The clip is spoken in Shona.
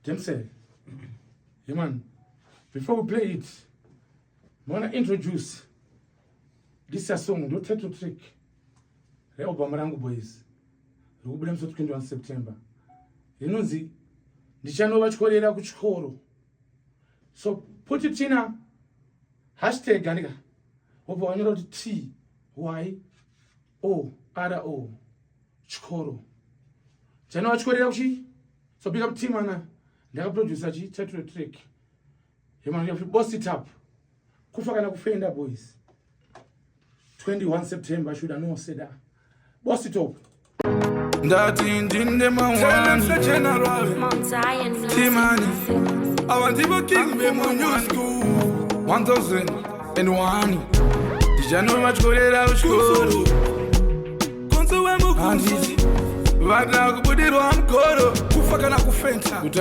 Say, hey man, before we play it, I want to introduce this song, the title track. The Obamarango Boys. The Ubulem 21 September. You know, the channel watch Korea kutyoro. So put it in a hashtag ganiga. Over on your TYORO. Kutyoro. Channel watch Korea. So big up team and the producer title track. You man, you have to bust it up. Kufaka na kufenda boys. 21 September should I know say that. Bust it up. That in the man general. Timani. I want to king me mon new school. 1001. Did you know much good at our school? Konso wemu kuzi. Vada kubudiro amkoro. Kufaka na kufenta.